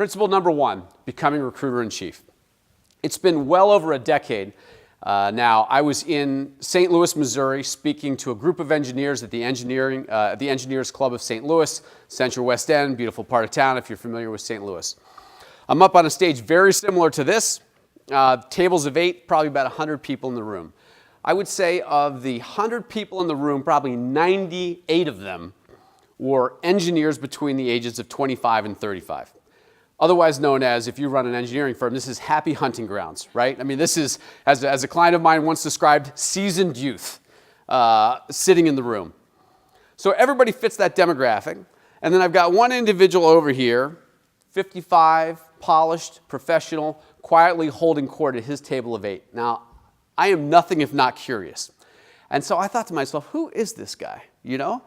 Principle number one, becoming recruiter-in-chief. It's been well over a decade now. I was in St. Louis, Missouri, speaking to a group of engineers at the Engineers Club of St. Louis, Central West End, beautiful part of town if you're familiar with St. Louis. I'm up on a stage very similar to this, tables of 8, probably about 100 people in the room. I would say of the 100 people in the room, probably 98 of them were engineers between the ages of 25 and 35. Otherwise known as, if you run an engineering firm, this is happy hunting grounds, right? I mean, this is, as a client of mine once described, seasoned youth sitting in the room. So everybody fits that demographic. And then I've got one individual over here, 55, polished, professional, quietly holding court at his table of 8. Now, I am nothing if not curious. And so I thought to myself, who is this guy, you know?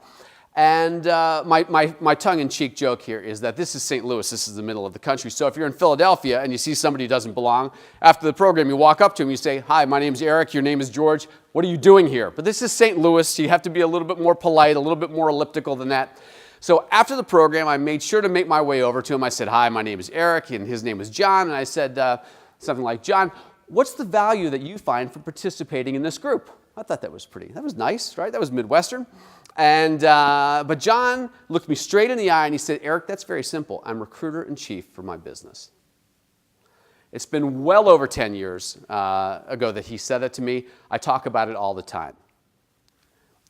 And my tongue-in-cheek joke here is that this is St. Louis, this is the middle of the country. So if you're in Philadelphia and you see somebody who doesn't belong, after the program you walk up to him, you say, hi, my name's Eric, your name is George, what are you doing here? But this is St. Louis, so you have to be a little bit more polite, a little bit more elliptical than that. So after the program, I made sure to make my way over to him. I said, hi, my name is Eric, and his name was John. And I said something like, John, what's the value that you find for participating in this group? I thought that was nice, right? That was Midwestern. And, but John looked me straight in the eye and he said, Eric, that's very simple. I'm recruiter-in-chief for my business. It's been well over 10 years ago that he said that to me. I talk about it all the time.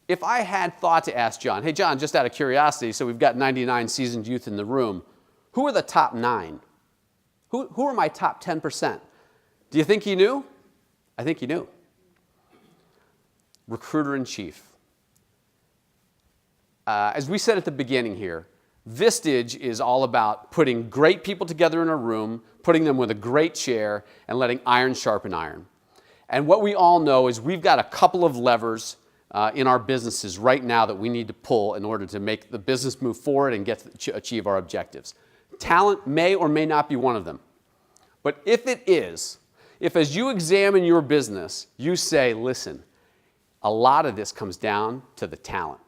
If I had thought to ask John, hey, John, just out of curiosity, so we've got 99 seasoned youth in the room, who are the top 9? Who are my top 10%? Do you think he knew? I think he knew. Recruiter-in-chief. As we said at the beginning here, Vistage is all about putting great people together in a room, putting them with a great chair, and letting iron sharpen iron. And what we all know is we've got a couple of levers in our businesses right now that we need to pull in order to make the business move forward and get to achieve our objectives. Talent may or may not be one of them. But if it is, if as you examine your business, you say, listen, a lot of this comes down to the talent.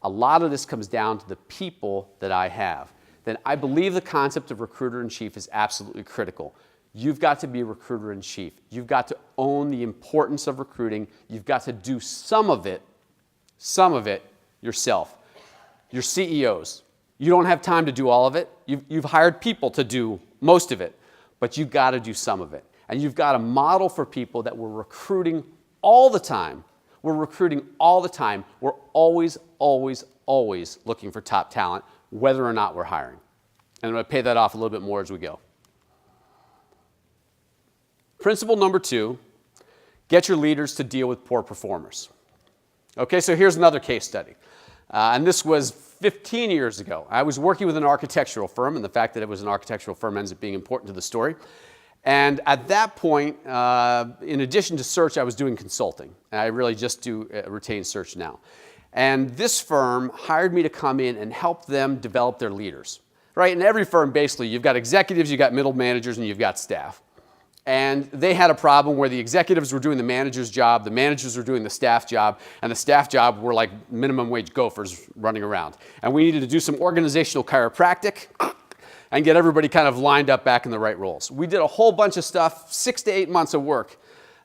A lot of this comes down to the people that I have. Then I believe the concept of recruiter-in-chief is absolutely critical. You've got to be a recruiter-in-chief. You've got to own the importance of recruiting. You've got to do some of it yourself. Your CEOs, you don't have time to do all of it. You've hired people to do most of it, but you've got to do some of it. And you've got to model for people that we're recruiting all the time. We're recruiting all the time. We're always, always, always looking for top talent, whether or not we're hiring. And I'm going to pay that off a little bit more as we go. Principle number 2, get your leaders to deal with poor performers. Okay, so here's another case study. And this was 15 years ago. I was working with an architectural firm, and the fact that it was an architectural firm ends up being important to the story. And at that point, in addition to search, I was doing consulting. And I really just do retained search now. And this firm hired me to come in and help them develop their leaders. Right? In every firm, basically, you've got executives, you've got middle managers, and you've got staff. And they had a problem where the executives were doing the manager's job, the managers were doing the staff job, and the staff job were like minimum wage gophers running around. And we needed to do some organizational chiropractic and get everybody kind of lined up back in the right roles. We did a whole bunch of stuff, 6 to 8 months of work,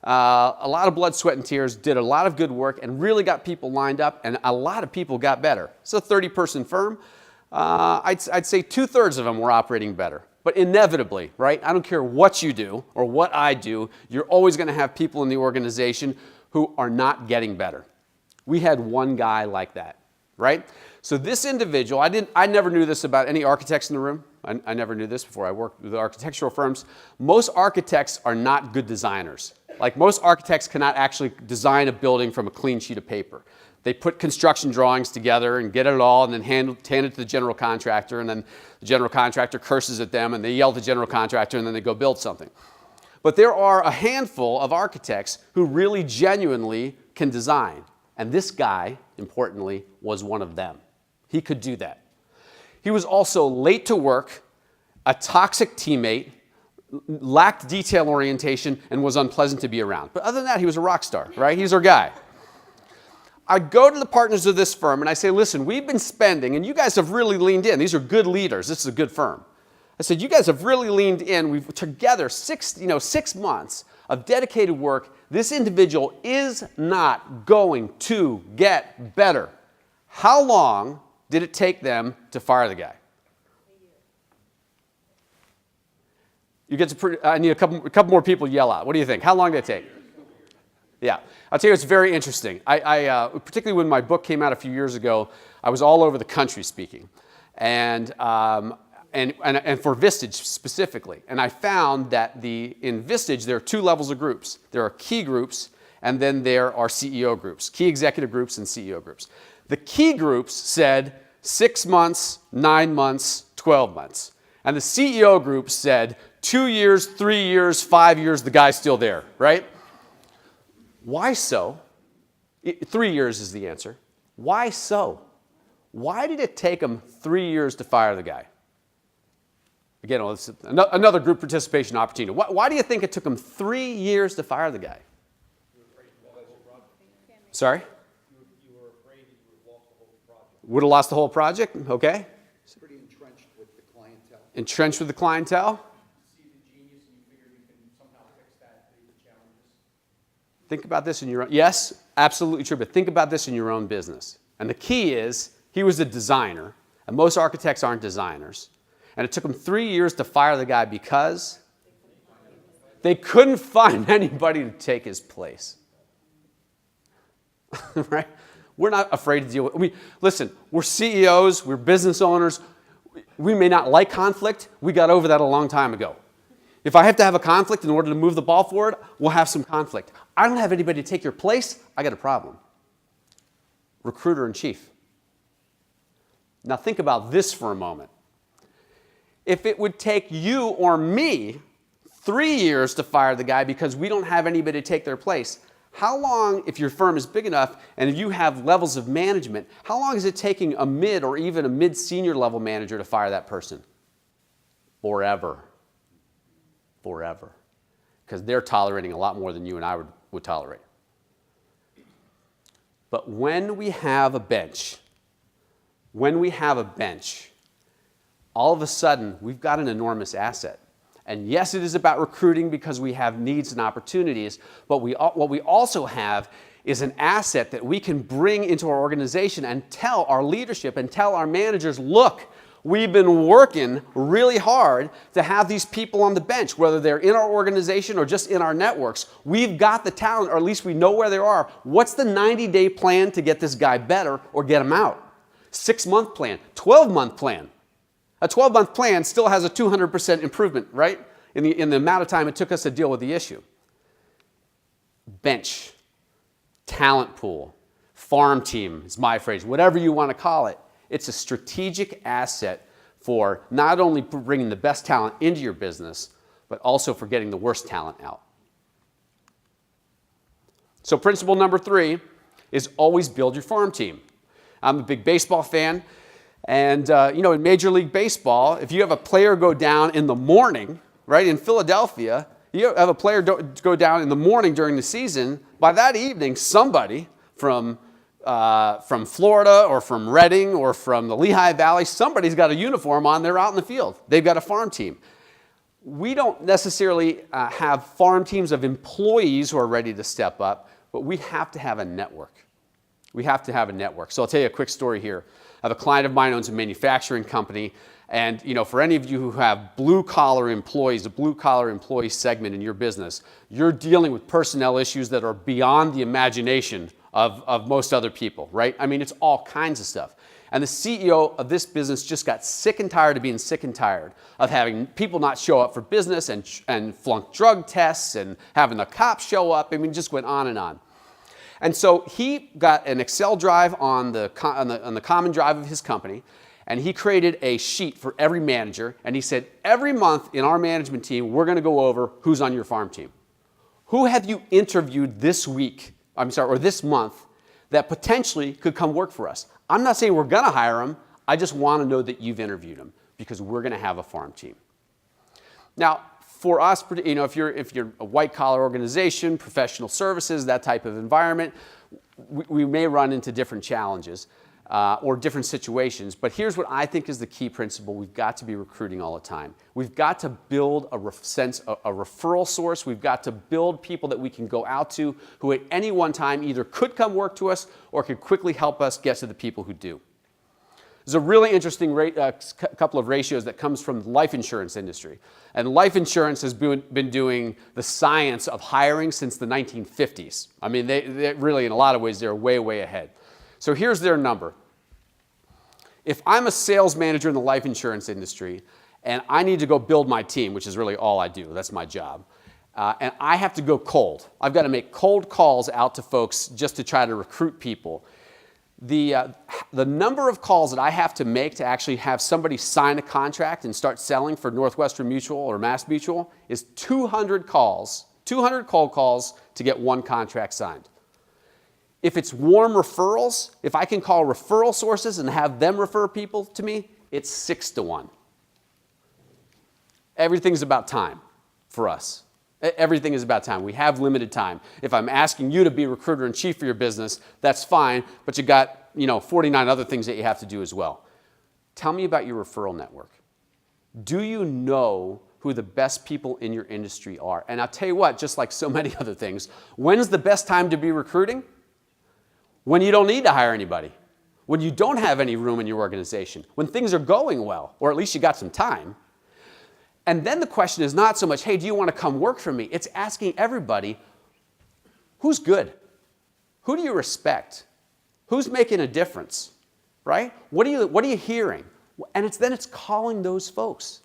a lot of blood, sweat, and tears, did a lot of good work, and really got people lined up, and a lot of people got better. It's a 30-person firm. I'd say 2/3 of them were operating better. But inevitably, right, I don't care what you do or what I do, you're always going to have people in the organization who are not getting better. We had one guy like that, right? So this individual, I never knew this about any architects in the room. I never knew this before I worked with architectural firms. Most architects are not good designers. Like most architects cannot actually design a building from a clean sheet of paper. They put construction drawings together and get it all and then hand it to the general contractor, and then the general contractor curses at them and they yell at the general contractor and then they go build something. But there are a handful of architects who really genuinely can design. And this guy, importantly, was one of them. He could do that. He was also late to work, a toxic teammate, lacked detail orientation, and was unpleasant to be around. But other than that, he was a rock star, right? He's our guy. I go to the partners of this firm and I say, listen, we've been spending, and you guys have really leaned in. These are good leaders. This is a good firm. I said, you guys have really leaned in. We've together 6 months of dedicated work. This individual is not going to get better. How long did it take them to fire the guy? You get to. I need a couple more people to yell out. What do you think? How long did it take? Yeah, I'll tell you, it's very interesting. I particularly when my book came out a few years ago, I was all over the country speaking, and for Vistage specifically. And I found that in Vistage there are 2 levels of groups. There are key groups, and then there are CEO groups, key executive groups and CEO groups. The key groups said 6 months, 9 months, 12 months, and the CEO group said 2 years, 3 years, 5 years. The guy's still there, right? Why so? 3 years is the answer. Why so? Why did it take them 3 years to fire the guy? Again, well, it's another group participation opportunity. Why do you think it took them 3 years to fire the guy? Sorry? You were afraid that you would have lost the whole project. Would have lost the whole project? Okay. It's pretty entrenched with the clientele. Entrenched with the clientele? See the genius and you figure you can somehow fix that through the challenges. Think about this in your own, yes, absolutely true, but think about this in your own business. And the key is, he was a designer, and most architects aren't designers. And it took them 3 years to fire the guy because they couldn't find anybody to take his place. Right? We're not afraid to deal with, listen, we're CEOs, we're business owners. We may not like conflict. We got over that a long time ago. If I have to have a conflict in order to move the ball forward, we'll have some conflict. I don't have anybody to take your place, I got a problem. Recruiter in chief. Now think about this for a moment. If it would take you or me 3 years to fire the guy because we don't have anybody to take their place, how long, if your firm is big enough and if you have levels of management, how long is it taking a mid or even a mid-senior level manager to fire that person? Forever. Forever. Because they're tolerating a lot more than you and I would tolerate. But when we have a bench, all of a sudden, we've got an enormous asset. And yes, it is about recruiting because we have needs and opportunities, but what we also have is an asset that we can bring into our organization and tell our leadership and tell our managers, look, we've been working really hard to have these people on the bench, whether they're in our organization or just in our networks. We've got the talent, or at least we know where they are. What's the 90-day plan to get this guy better or get him out? 6-month plan, 12-month plan. A 12-month plan still has a 200% improvement, right? In the amount of time it took us to deal with the issue. Bench, talent pool, farm team is my phrase, whatever you want to call it. It's a strategic asset for not only bringing the best talent into your business, but also for getting the worst talent out. So principle number 3 is always build your farm team. I'm a big baseball fan. And, in Major League Baseball, if you have a player go down in the morning, right, in Philadelphia, you have a player go down in the morning during the season, by that evening, somebody from Florida or from Reading or from the Lehigh Valley, somebody's got a uniform on, they're out in the field. They've got a farm team. We don't necessarily have farm teams of employees who are ready to step up, but we have to have a network. We have to have a network. So I'll tell you a quick story here. I have a client of mine who owns a manufacturing company, and for any of you who have blue-collar employees, a blue-collar employee segment in your business, you're dealing with personnel issues that are beyond the imagination of most other people, right? I mean, it's all kinds of stuff. And the CEO of this business just got sick and tired of being sick and tired of having people not show up for business and flunk drug tests and having the cops show up. I mean, it just went on and on. And so he got an Excel drive on the common drive of his company, and he created a sheet for every manager, and he said, every month in our management team, we're going to go over who's on your farm team. Who have you interviewed this week, or this month, that potentially could come work for us? I'm not saying we're going to hire them. I just want to know that you've interviewed them because we're going to have a farm team. Now, for us, if you're a white-collar organization, professional services, that type of environment, we may run into different challenges. or different situations. But here's what I think is the key principle. We've got to be recruiting all the time. We've got to build a referral source. We've got to build people that we can go out to who at any one time either could come work to us or could quickly help us get to the people who do. There's a really interesting couple of ratios that comes from the life insurance industry. And life insurance has been doing the science of hiring since the 1950s. I mean, they really, in a lot of ways, they're way, way ahead. So here's their number. If I'm a sales manager in the life insurance industry and I need to go build my team, which is really all I do, that's my job, and I have to go cold. I've got to make cold calls out to folks just to try to recruit people. The number of calls that I have to make to actually have somebody sign a contract and start selling for Northwestern Mutual or Mass Mutual is 200 calls, 200 cold calls to get one contract signed. If it's warm referrals, if I can call referral sources and have them refer people to me, it's 6 to 1. Everything's about time for us. Everything is about time. We have limited time. If I'm asking you to be recruiter in chief for your business, that's fine, but you got, 49 other things that you have to do as well. Tell me about your referral network. Do you know who the best people in your industry are? And I'll tell you what, just like so many other things, when's the best time to be recruiting? When you don't need to hire anybody. When you don't have any room in your organization. When things are going well, or at least you got some time. And then the question is not so much, hey, do you want to come work for me? It's asking everybody, who's good? Who do you respect? Who's making a difference? Right? What are you hearing? And it's calling those folks,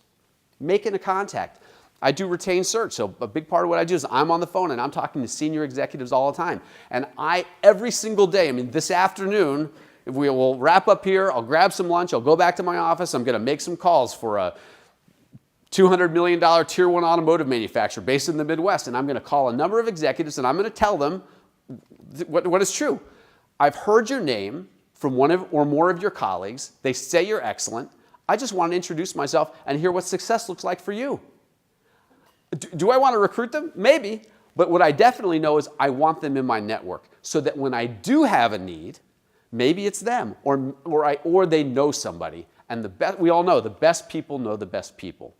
making a contact. I do retained search, so a big part of what I do is I'm on the phone and I'm talking to senior executives all the time. And every single day, this afternoon, if we will wrap up here, I'll grab some lunch, I'll go back to my office, I'm going to make some calls for a $200 million Tier 1 automotive manufacturer based in the Midwest, and I'm going to call a number of executives and I'm going to tell them what is true. I've heard your name from one or more of your colleagues. They say you're excellent. I just want to introduce myself and hear what success looks like for you. Do I want to recruit them? Maybe. But what I definitely know is I want them in my network so that when I do have a need, maybe it's them or they know somebody. And we all know the best people know the best people.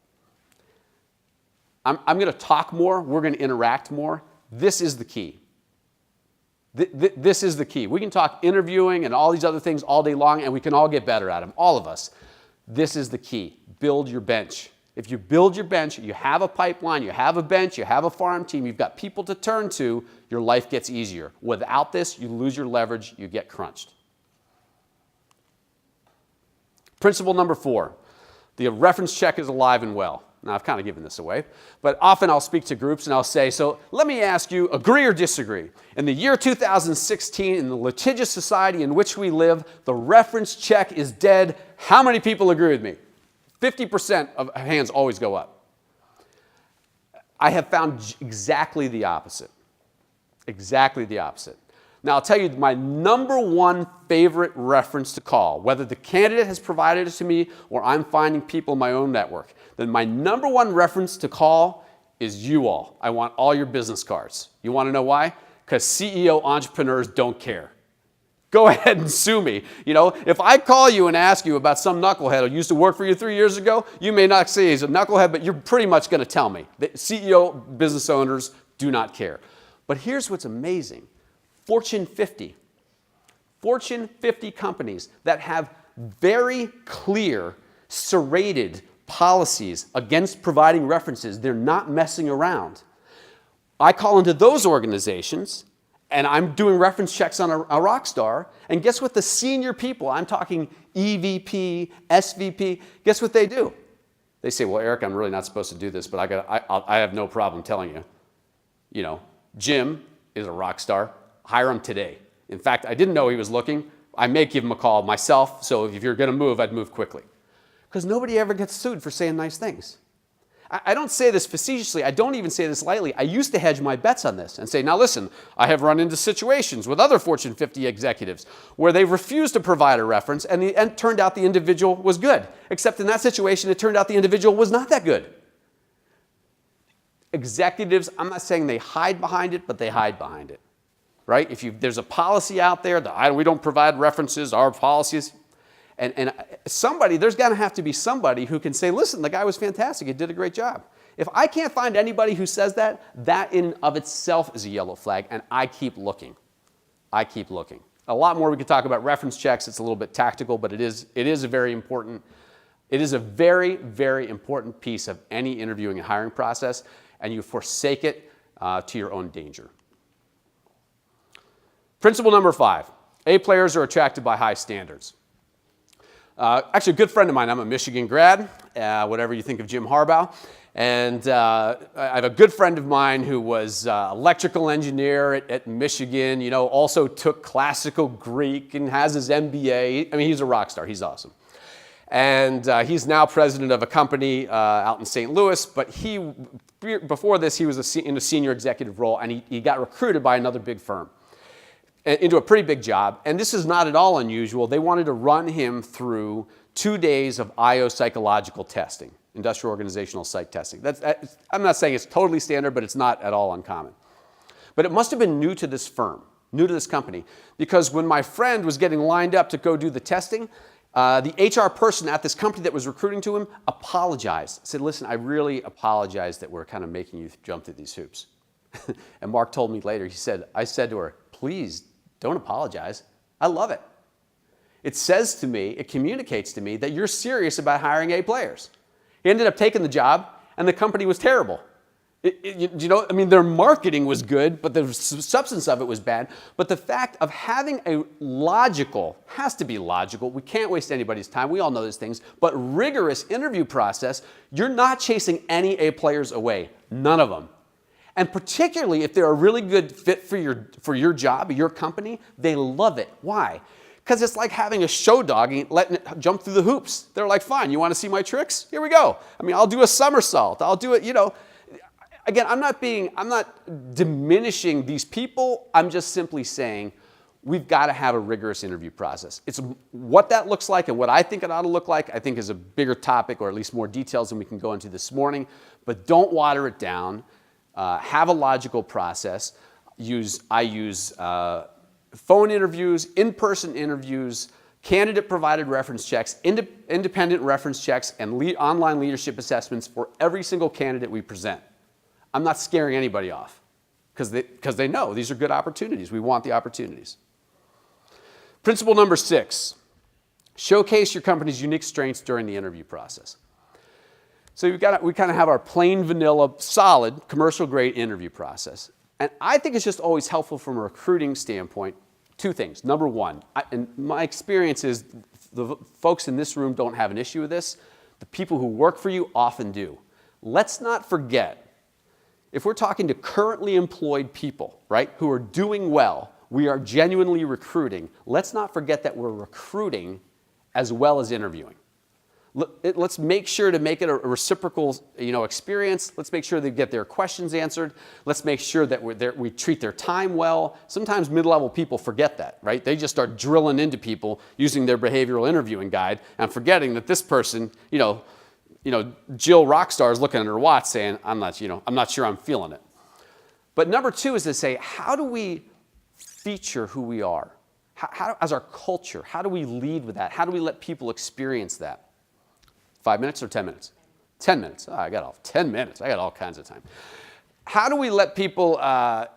I'm going to talk more. We're going to interact more. This is the key. This is the key. We can talk interviewing and all these other things all day long, and we can all get better at them, all of us. This is the key. Build your bench. If you build your bench, you have a pipeline, you have a bench, you have a farm team, you've got people to turn to, your life gets easier. Without this, you lose your leverage, you get crunched. Principle number 4, the reference check is alive and well. Now, I've kind of given this away, but often I'll speak to groups and I'll say, so let me ask you, agree or disagree? In the year 2016, in the litigious society in which we live, the reference check is dead. How many people agree with me? 50% of hands always go up. I have found exactly the opposite. Exactly the opposite. Now, I'll tell you my number one favorite reference to call, whether the candidate has provided it to me or I'm finding people in my own network, then my number one reference to call is you all. I want all your business cards. You want to know why? Because CEO entrepreneurs don't care. Go ahead and sue me. If I call you and ask you about some knucklehead who used to work for you 3 years ago, you may not say he's a knucklehead, but you're pretty much going to tell me. The CEO business owners do not care. But here's what's amazing. Fortune 50 companies that have very clear, serrated policies against providing references. They're not messing around. I call into those organizations, and I'm doing reference checks on a rock star, and guess what the senior people, I'm talking EVP, SVP, guess what they do? They say, well, Eric, I'm really not supposed to do this, but I have no problem telling you. Jim is a rock star. Hire him today. In fact, I didn't know he was looking. I may give him a call myself, so if you're going to move, I'd move quickly. Because nobody ever gets sued for saying nice things. I don't say this facetiously. I don't even say this lightly. I used to hedge my bets on this and say, now listen, I have run into situations with other Fortune 50 executives where they refused to provide a reference and it turned out the individual was good. Except in that situation, it turned out the individual was not that good. Executives, I'm not saying they hide behind it, but they hide behind it. right? There's a policy out there that we don't provide references, our policies, and there's going to have to be somebody who can say, listen, the guy was fantastic, he did a great job. If I can't find anybody who says that, that in of itself is a yellow flag, and I keep looking. I keep looking. A lot more we could talk about reference checks. It's a little bit tactical, but it is a very important piece of any interviewing and hiring process, and you forsake it to your own danger. Principle number 5, A players are attracted by high standards. Actually, a good friend of mine, I'm a Michigan grad, whatever you think of Jim Harbaugh, and I have a good friend of mine who was electrical engineer at Michigan, also took classical Greek and has his MBA. I mean, he's a rock star. He's awesome. And he's now president of a company out in St. Louis, but before this, he was in a senior executive role, and he got recruited by another big firm into a pretty big job. And this is not at all unusual. They wanted to run him through 2 days of IO psychological testing, industrial organizational psych testing. I'm not saying it's totally standard, but it's not at all uncommon. But it must have been new to this firm, new to this company, because when my friend was getting lined up to go do the testing, the HR person at this company that was recruiting to him apologized, said, listen, I really apologize that we're kind of making you jump through these hoops. And Mark told me later, I said to her, please don't apologize. I love it. It says to me, it communicates to me that you're serious about hiring A players. He ended up taking the job, and the company was terrible. Their marketing was good, but the substance of it was bad. But the fact of having has to be logical, we can't waste anybody's time, we all know those things, but rigorous interview process, you're not chasing any A players away, none of them. And particularly if they're a really good fit for your job, your company, they love it. Why? Because it's like having a show dog and letting it jump through the hoops. They're like, fine, you want to see my tricks? Here we go. I'll do a somersault. I'll do it, Again, I'm not diminishing these people. I'm just simply saying we've got to have a rigorous interview process. It's what that looks like and what I think it ought to look like, I think is a bigger topic, or at least more details than we can go into this morning. But don't water it down. Have a logical process. I use phone interviews, in-person interviews, candidate-provided reference checks, independent reference checks, and online leadership assessments for every single candidate we present. I'm not scaring anybody off because they know these are good opportunities. We want the opportunities. Principle number 6, showcase your company's unique strengths during the interview process. So we kind of have our plain vanilla, solid, commercial-grade interview process. And I think it's just always helpful from a recruiting standpoint. 2 things. Number 1, and my experience is the folks in this room don't have an issue with this. The people who work for you often do. Let's not forget, if we're talking to currently employed people, right, who are doing well, we are genuinely recruiting. Let's not forget that we're recruiting as well as interviewing. Let's make sure to make it a reciprocal, experience. Let's make sure they get their questions answered. Let's make sure that we treat their time well. Sometimes mid-level people forget that, right? They just start drilling into people using their behavioral interviewing guide and forgetting that this person, Jill Rockstar is looking at her watch saying, I'm not sure I'm feeling it. But number 2 is to say, how do we feature who we are? As our culture, how do we lead with that? How do we let people experience that? 5 minutes or 10 minutes? 10 minutes. I got 10 minutes. I got all kinds of time. How do we let people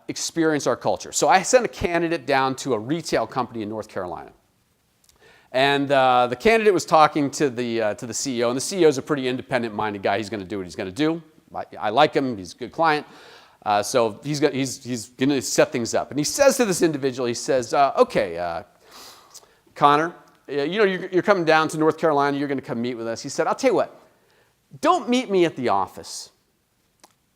experience our culture? So I sent a candidate down to a retail company in North Carolina. And the candidate was talking to the CEO, and the CEO is a pretty independent-minded guy. He's going to do what he's going to do. I like him. He's a good client. So he's going to set things up. And he says to this individual, he says, okay, Connor, you're coming down to North Carolina. You're going to come meet with us. He said, I'll tell you what, don't meet me at the office.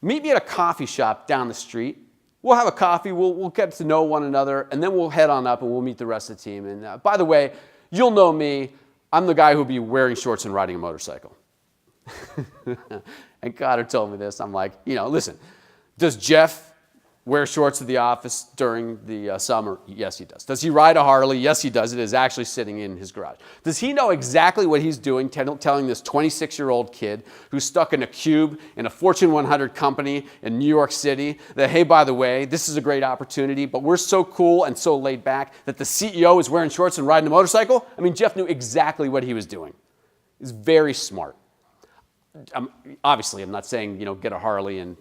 Meet me at a coffee shop down the street. We'll have a coffee. We'll get to know one another, and then we'll head on up and we'll meet the rest of the team. And by the way, you'll know me. I'm the guy who'll be wearing shorts and riding a motorcycle. And Connor told me this. I'm like, listen, does Jeff wear shorts to the office during the summer? Yes, he does. Does he ride a Harley? Yes, he does. It is actually sitting in his garage. Does he know exactly what he's doing, telling this 26-year-old kid who's stuck in a cube in a Fortune 100 company in New York City that, hey, by the way, this is a great opportunity, but we're so cool and so laid back that the CEO is wearing shorts and riding a motorcycle? I mean, Jeff knew exactly what he was doing. He's very smart. Obviously, I'm not saying, get a Harley and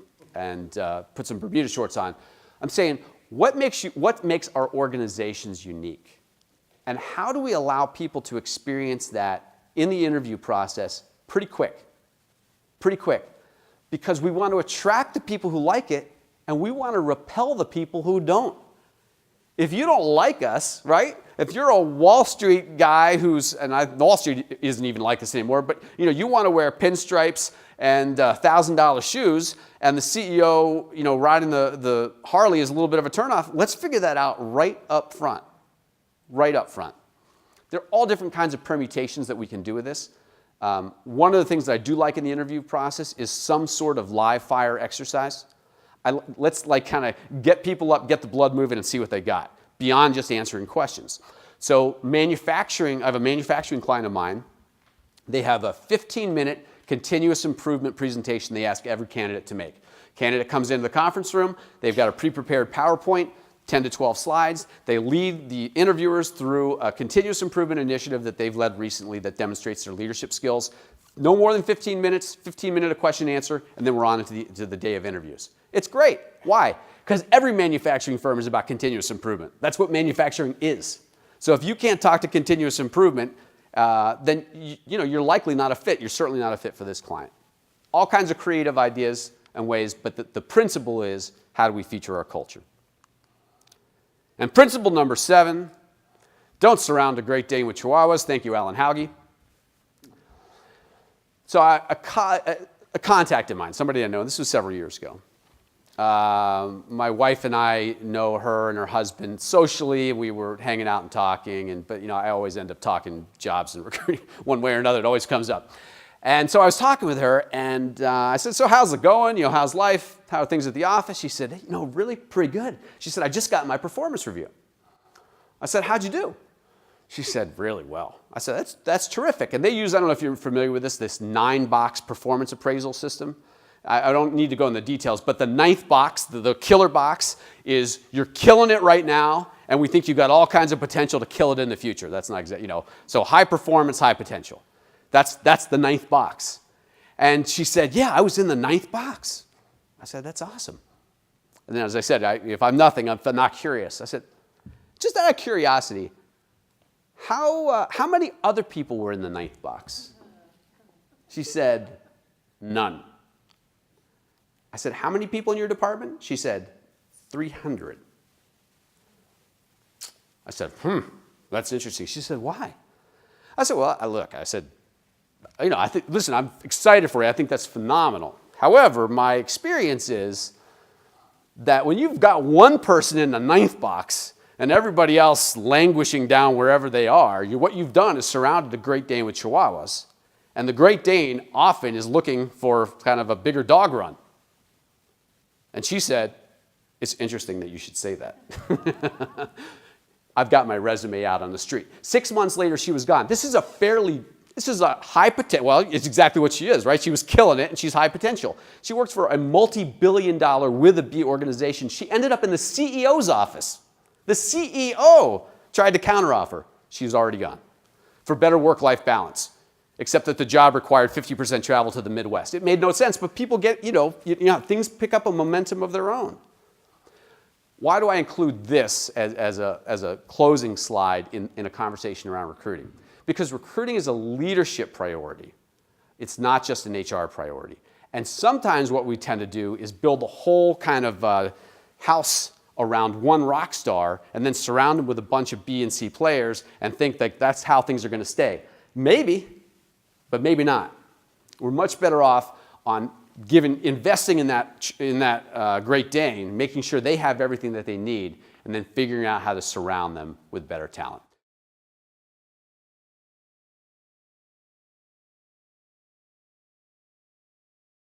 put some Bermuda shorts on. I'm saying, what makes our organizations unique? And how do we allow people to experience that in the interview process pretty quick? Pretty quick. Because we want to attract the people who like it, and we want to repel the people who don't. If you don't like us, right? If you're a Wall Street guy Wall Street isn't even like this anymore, but you want to wear pinstripes and $1,000 shoes, and the CEO, riding the Harley is a little bit of a turnoff, let's figure that out right up front. Right up front. There are all different kinds of permutations that we can do with this. One of the things that I do like in the interview process is some sort of live fire exercise. Let's kind of get people up, get the blood moving, and see what they got, beyond just answering questions. So I have a manufacturing client of mine. They have a 15-minute continuous improvement presentation they ask every candidate to make. Candidate comes into the conference room. They've got a pre-prepared PowerPoint, 10 to 12 slides. They lead the interviewers through a continuous improvement initiative that they've led recently that demonstrates their leadership skills. No more than 15 minutes, 15-minute a question and answer, and then we're on to the day of interviews. It's great. Why? Because every manufacturing firm is about continuous improvement. That's what manufacturing is. So if you can't talk to continuous improvement, then you're likely not a fit. You're certainly not a fit for this client. All kinds of creative ideas and ways, but the principle is, how do we feature our culture? And principle number 7, don't surround a Great Dane with Chihuahuas. Thank you, Alan Hauge. So a contact of mine, somebody I know, this was several years ago. My wife and I know her and her husband socially. We were hanging out and talking, but I always end up talking jobs and recruiting one way or another. It always comes up. And so I was talking with her, and I said, so how's it going? How's life? How are things at the office? She said, hey, really pretty good. She said, I just got my performance review. I said, how'd you do? She said, really well. I said, that's terrific. And they use, I don't know if you're familiar with this 9-box performance appraisal system. I don't need to go into the details, but the 9th box, the killer box, is you're killing it right now, and we think you've got all kinds of potential to kill it in the future. That's not exactly, so high performance, high potential. That's the 9th box. And she said, yeah, I was in the 9th box. I said, that's awesome. And then, as I said, if I'm nothing, I'm not curious. I said, just out of curiosity, how many other people were in the 9th box? She said, none. I said, how many people in your department? She said, 300. I said, that's interesting. She said, why? I said, well, look, I said, listen, I'm excited for you. I think that's phenomenal. However, my experience is that when you've got one person in the 9th box and everybody else languishing down wherever they are, what you've done is surrounded the Great Dane with Chihuahuas. And the Great Dane often is looking for kind of a bigger dog run. And she said, it's interesting that you should say that. I've got my resume out on the street. 6 months later, she was gone. This is a high potential, well, it's exactly what she is, right? She was killing it, and she's high potential. She works for a multi-billion-dollar with a B organization. She ended up in the CEO's office. The CEO tried to counteroffer. She was already gone. For better work-life balance, except that the job required 50% travel to the Midwest. It made no sense, but people get, things pick up a momentum of their own. Why do I include this as a closing slide in a conversation around recruiting? Because recruiting is a leadership priority. It's not just an HR priority. And sometimes what we tend to do is build a whole kind of house around one rock star and then surround them with a bunch of B and C players and think that that's how things are going to stay. Maybe, but maybe not. We're much better off on investing in that Great Dane, making sure they have everything that they need, and then figuring out how to surround them with better talent.